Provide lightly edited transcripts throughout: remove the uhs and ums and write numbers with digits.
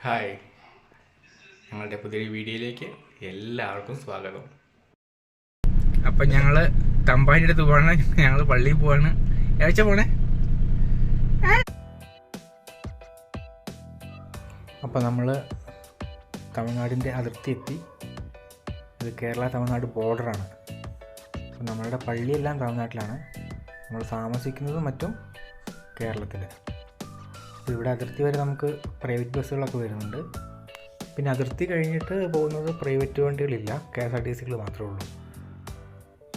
Hi, ഞങ്ങളുടെ പുതിയൊരു വീഡിയോയിലേക്ക് എല്ലാവർക്കും സ്വാഗതം. അപ്പം ഞങ്ങൾ തമ്പാൻ്റെ അടുത്ത് പോവാണ്. ഞങ്ങൾ പള്ളിയിൽ പോവാണ്. എവിടെ പോണേ? അപ്പം നമ്മൾ തമിഴ്നാടിൻ്റെ അതിർത്തി എത്തി. ഇത് കേരള തമിഴ്നാട് ബോർഡറാണ്. അപ്പം നമ്മളുടെ പള്ളിയെല്ലാം തമിഴ്നാട്ടിലാണ്. നമ്മൾ താമസിക്കുന്നതും മറ്റും കേരളത്തിൽ. ഇവിടെ അതിർത്തി വരെ നമുക്ക് പ്രൈവറ്റ് ബസ്സുകളൊക്കെ വരുന്നുണ്ട്. പിന്നെ അതിർത്തി കഴിഞ്ഞിട്ട് പോകുന്നത് പ്രൈവറ്റ് വണ്ടികളില്ല, KSRTCകൾ മാത്രമേ ഉള്ളൂ.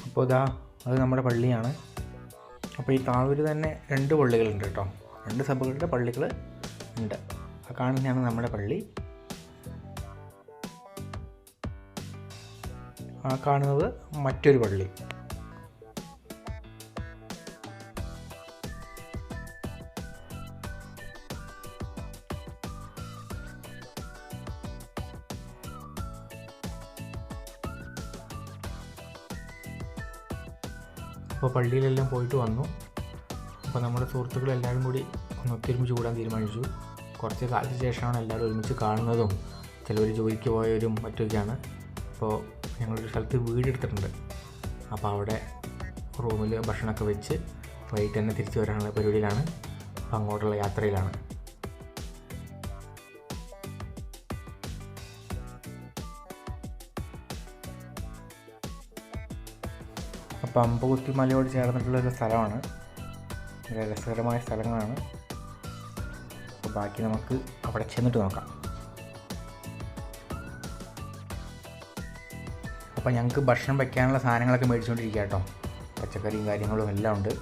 അപ്പോൾ അത് നമ്മുടെ പള്ളിയാണ്. അപ്പോൾ ഈ താഴൂർ തന്നെ 2 പള്ളികളുണ്ട് കേട്ടോ. 2 സഭകളുടെ പള്ളികൾ ഉണ്ട്. ആ കാണുന്നതാണ് നമ്മുടെ പള്ളി. ആ കാണുന്നത് മറ്റൊരു പള്ളി. അപ്പോൾ പള്ളിയിലെല്ലാം പോയിട്ട് വന്നു. അപ്പോൾ നമ്മുടെ സുഹൃത്തുക്കളെല്ലാവരും കൂടി ഒന്ന് ഒത്തൊരുമിച്ച് കൂടാൻ തീരുമാനിച്ചു. കുറച്ച് കാലത്തിന് ശേഷമാണ് എല്ലാവരും ഒരുമിച്ച് കാണുന്നതും. ചിലവർ ജോലിക്ക് പോയവരും മറ്റൊക്കെയാണ്. അപ്പോൾ ഞങ്ങളൊരു സ്ഥലത്ത് വീടെടുത്തിട്ടുണ്ട്. അപ്പോൾ അവിടെ റൂമിൽ ഭക്ഷണമൊക്കെ വെച്ച് വൈകിട്ട് തന്നെ തിരിച്ചു വരാനുള്ള പരിപാടിയിലാണ്. അപ്പോൾ അങ്ങോട്ടുള്ള യാത്രയിലാണ്. അപ്പോൾ അമ്പകുത്തി മലയോട് ചേർന്നിട്ടുള്ളൊരു സ്ഥലമാണ്. വളരെ രസകരമായ സ്ഥലങ്ങളാണ്. അപ്പോൾ ബാക്കി നമുക്ക് അവിടെ ചെന്നിട്ട് നോക്കാം. അപ്പോൾ ഞങ്ങൾക്ക് ഭക്ഷണം വയ്ക്കാനുള്ള സാധനങ്ങളൊക്കെ മേടിച്ചുകൊണ്ടിരിക്കുക കേട്ടോ. പച്ചക്കറിയും കാര്യങ്ങളും എല്ലാം ഉണ്ട്.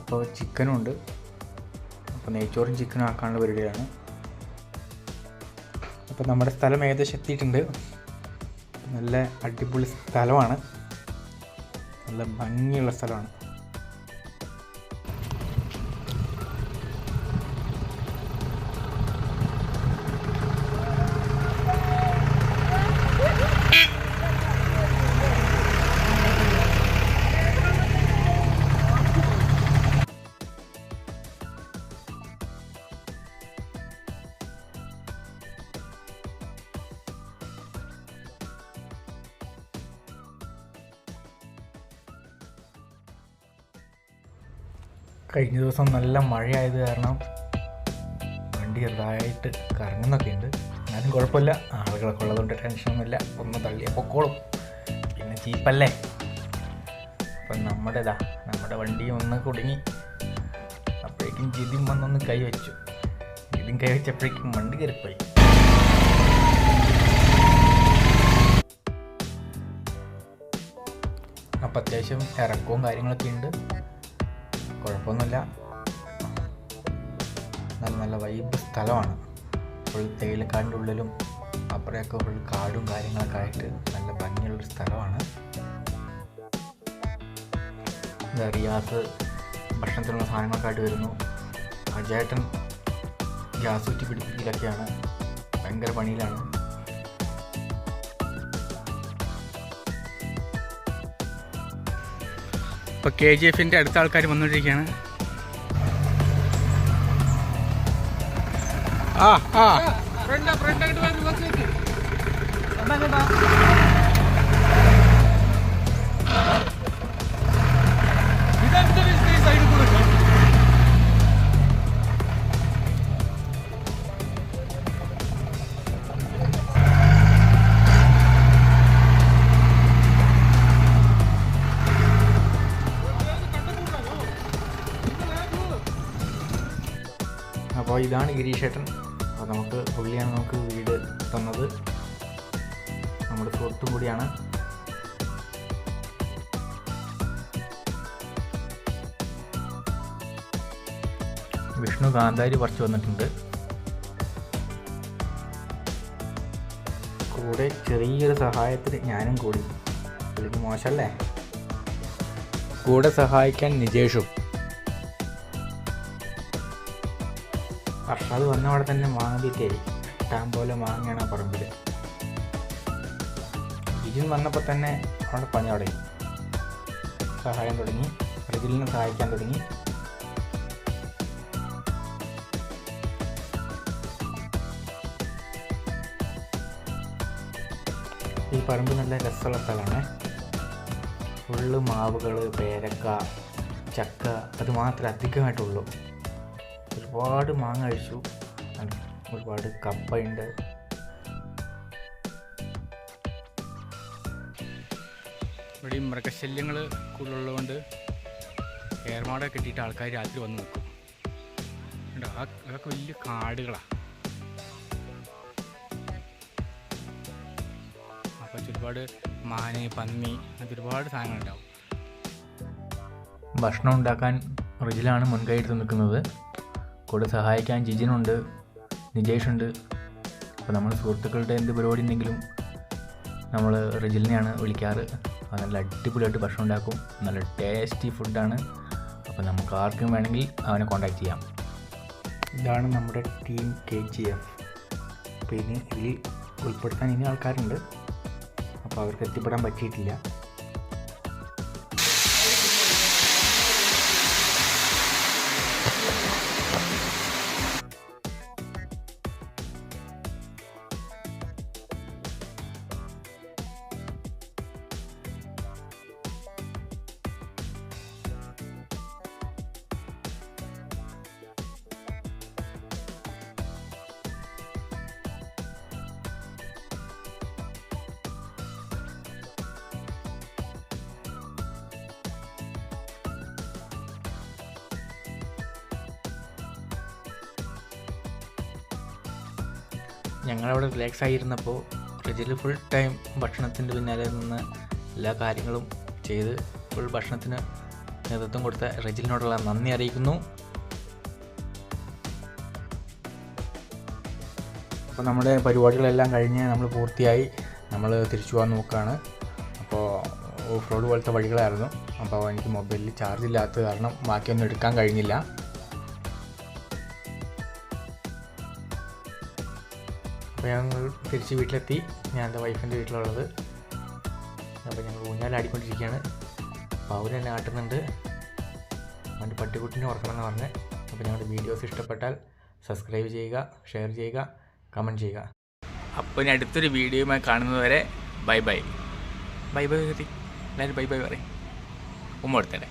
അപ്പോൾ ചിക്കനും ഉണ്ട്. അപ്പോൾ നെയ്ച്ചോറും ചിക്കനും ആക്കാനുള്ള പരിപാടിയാണ്. അപ്പോൾ നമ്മുടെ സ്ഥലം ഏകദേശം എത്തിയിട്ടുണ്ട്. നല്ല അടിപൊളി സ്ഥലമാണ്. നല്ല ഭംഗിയുള്ള സ്ഥലമാണ്. കഴിഞ്ഞ ദിവസം നല്ല മഴയായത് കാരണം വണ്ടി ചെറുതായിട്ട് കറങ്ങുന്നൊക്കെ ഉണ്ട്. എന്നാലും കുഴപ്പമില്ല, ആളുകളൊക്കെ ഉള്ളതുകൊണ്ട് ടെൻഷനൊന്നുമില്ല. ഒന്ന് തള്ളിയ പൊക്കോളും. പിന്നെ ജീപ്പല്ലേ. അപ്പം നമ്മുടെ വണ്ടി ഒന്ന് കുടുങ്ങി. അപ്പോഴേക്കും ജിതിൻ വന്നൊന്ന് കൈ വെച്ചു. ജിതിൻ കൈ വെച്ചപ്പോഴേക്കും വണ്ടി കയറിപ്പോയി. അപ്പം അത്യാവശ്യം ഇറക്കവും കാര്യങ്ങളൊക്കെ ഉണ്ട്. കുഴപ്പമൊന്നുമില്ല. നല്ല വൈബ് സ്ഥലമാണ്. ഫുൾ തേയിലക്കാടിൻ്റെ ഉള്ളിലും അപ്പുറമൊക്കെ ഫുൾ കാടും കാര്യങ്ങളൊക്കെ ആയിട്ട് നല്ല ഭംഗിയുള്ളൊരു സ്ഥലമാണ്. റിയാസ് ഭക്ഷണത്തിനുള്ള സാധനങ്ങളൊക്കെ ആയിട്ട് വരുന്നു. അജേട്ടൻ ഗ്യാസ് ഊറ്റി പിടിപ്പിക്കലൊക്കെയാണ്. ഭയങ്കര പണിയിലാണ്. ഇപ്പോൾ KGFൻ്റെ അടുത്ത ആൾക്കാർ വന്നുകൊണ്ടിരിക്കുകയാണ്. അപ്പോൾ ഇതാണ് ഗിരീഷേട്ടൻ. അപ്പോൾ പുള്ളിയാണ് നമുക്ക് വീട് തന്നത്. നമ്മുടെ സുഹൃത്തും കൂടിയാണ്. വിഷ്ണു കാന്താരി പറിച്ചു വന്നിട്ടുണ്ട്. കൂടെ ചെറിയൊരു സഹായത്തിന് ഞാനും കൂടി. പുള്ളിക്ക് മോശമല്ലേ. കൂടെ സഹായിക്കാൻ നിജേഷും. അത് വന്നവിടെ തന്നെ മാങ്ങ ഇഷ്ടം പോലെ മാങ്ങയാണ് ആ പറമ്പിൽ. ഇതിന് വന്നപ്പോൾ തന്നെ അവിടെ പണി തുടങ്ങി. സഹായം തുടങ്ങി. റിജിലിനെ സഹായിക്കാൻ തുടങ്ങി. പറമ്പ് നല്ല രസമുള്ള സ്ഥലമാണ്. ഫുള്ള് മാവുകൾ, പേരക്ക, ചക്ക, അത് മാത്രമേ അധികമായിട്ടുള്ളൂ. ഒരുപാട് മാങ്ങ കഴിച്ചു, ഒരുപാട് കപ്പയുണ്ട്. ഇവിടെ മൃഗശല്യങ്ങൾ കൂടുതലുള്ളതുകൊണ്ട് ഏർമാടൊക്കെ കെട്ടിയിട്ട് ആൾക്കാർ രാത്രി വന്ന് നിൽക്കും. അതൊക്കെ വലിയ കാടുകളാണ്. അപ്പോൾ ഒരുപാട് മാന്, പന്നി, അങ്ങനത്തെ ഒരുപാട് സാധനങ്ങളുണ്ടാവും. ഭക്ഷണം ഉണ്ടാക്കാൻ റിജിലാണ് മുൻകൈ എടുത്ത് നിൽക്കുന്നത്. കൂടെ സഹായിക്കാൻ ജിജിനുണ്ട്, നിജേഷുണ്ട്. അപ്പോൾ നമ്മൾ സുഹൃത്തുക്കളുടെ എന്ത് പരിപാടി ഉണ്ടെങ്കിലും നമ്മൾ റിജിലിനെയാണ് വിളിക്കാറ്. നല്ല അടിപൊളിയായിട്ട് ഭക്ഷണം ഉണ്ടാക്കും, നല്ല ടേസ്റ്റി ഫുഡാണ്. അപ്പോൾ നമുക്ക് ആർക്കും വേണമെങ്കിൽ അവനെ കോൺടാക്റ്റ് ചെയ്യാം. ഇതാണ് നമ്മുടെ ടീം KGF. അപ്പോൾ ഇതിൽ ഉൾപ്പെടുത്താൻ ഇനി ആൾക്കാരുണ്ട്, അപ്പോൾ അവർക്ക് എത്തിപ്പെടാൻ പറ്റിയിട്ടില്ല. ഞങ്ങളവിടെ റിലാക്സ് ആയിരുന്നപ്പോൾ റിജിൽ ഫുൾ ടൈം ഭക്ഷണത്തിൻ്റെ പിന്നാലെ നിന്ന് എല്ലാ കാര്യങ്ങളും ചെയ്ത് ഫുൾ ഭക്ഷണത്തിന് നേതൃത്വം കൊടുത്ത റിജിലിനോടുള്ള നന്ദി അറിയിക്കുന്നു. അപ്പോൾ നമ്മുടെ പരിപാടികളെല്ലാം കഴിഞ്ഞ് നമ്മൾ പൂർത്തിയായി നമ്മൾ തിരിച്ചു പോകാൻ നോക്കുകയാണ്. അപ്പോൾ ഓഫ് റോഡ് പോലത്തെ വഴികളായിരുന്നു. അപ്പോൾ എനിക്ക് മൊബൈലിൽ ചാർജ് ഇല്ലാത്തത് കാരണം ബാക്കിയൊന്നും എടുക്കാൻ കഴിഞ്ഞില്ല. അപ്പോൾ ഞങ്ങൾ തിരിച്ച് വീട്ടിലെത്തി. ഞാൻ എൻ്റെ വൈഫിൻ്റെ വീട്ടിലുള്ളത്. അപ്പോൾ ഞങ്ങൾ ഊഞ്ഞാലാടിക്കൊണ്ടിരിക്കുകയാണ്. അപ്പോൾ അവർ എന്നെ ആട്ടുന്നുണ്ട്. അവൻ്റെ പട്ടിക്കുട്ടിനെ ഉറക്കണമെന്ന് പറഞ്ഞ്. അപ്പോൾ ഞങ്ങളുടെ വീഡിയോസ് ഇഷ്ടപ്പെട്ടാൽ സബ്സ്ക്രൈബ് ചെയ്യുക, ഷെയർ ചെയ്യുക, കമൻറ്റ് ചെയ്യുക. അപ്പോൾ ഇനി അടുത്തൊരു വീഡിയോയുമായി കാണുന്നതുവരെ ബൈ ബൈ. Bye bye. എല്ലാവരും ബൈ ബൈ പറയും. ഉമ്മ കൊടുത്തേ.